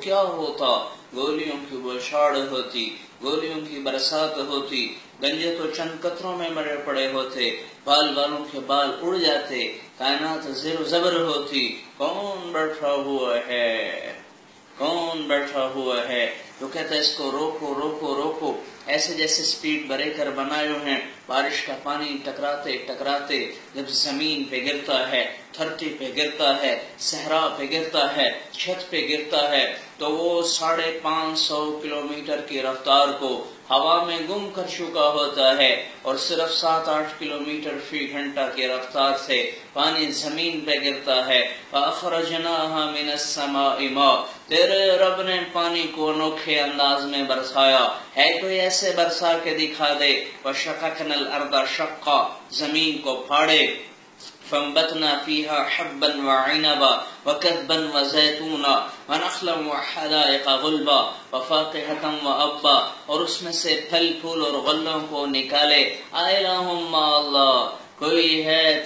کیا ہوتا؟ گولیوں کی بوچھاڑ ہوتی، گولیوں کی برسات ہوتی، گنجے تو چند قطروں میں مرے پڑے ہوتے، بال والوں کے بال اڑ جاتے، کائنات زیر و زبر ہوتی۔ کون بیٹھا ہوا ہے؟ کون بیٹھا ہوا ہے جو کہتا ہے اس کو روکو روکو روکو؟ ایسے جیسے سپیڈ بریکر بنائے ہیں، بارش کا پانی ٹکراتے ٹکراتے جب زمین پہ گرتا ہے، دھرتی پہ گرتا ہے، صحرا پہ گرتا ہے، چھت پہ گرتا ہے، تو وہ 550 کلومیٹر کی رفتار کو ہوا میں گم کر چکا ہوتا ہے، اور صرف 7-8 کلومیٹر فی گھنٹہ کی رفتار سے پانی زمین پہ گرتا ہے۔ فَأَخْرَجْنَاهَا مِنَ السَّمَاءِ مَاءً، تیرے رب نے پانی کو انوکھے انداز میں برسایا ہے، کوئی ایسے برسا کے دکھا دے۔ وَشَقَقْنَا الْأَرْضَ شَقًّا، زمین کو پھاڑے، فَانبَتْنَا فِيهَا حَبًّا وَعِنَبًا وَكَرْبًا وَزَيْتُونًا وَنَخْلًا وَحَدَائِقَ غُلْبًا وَفَاكِهَةً وَأَبًّا، اور اس میں سے پھل پھول اور غلوں کو نکالے۔ آئلہم مع اللہ، کوئی ہے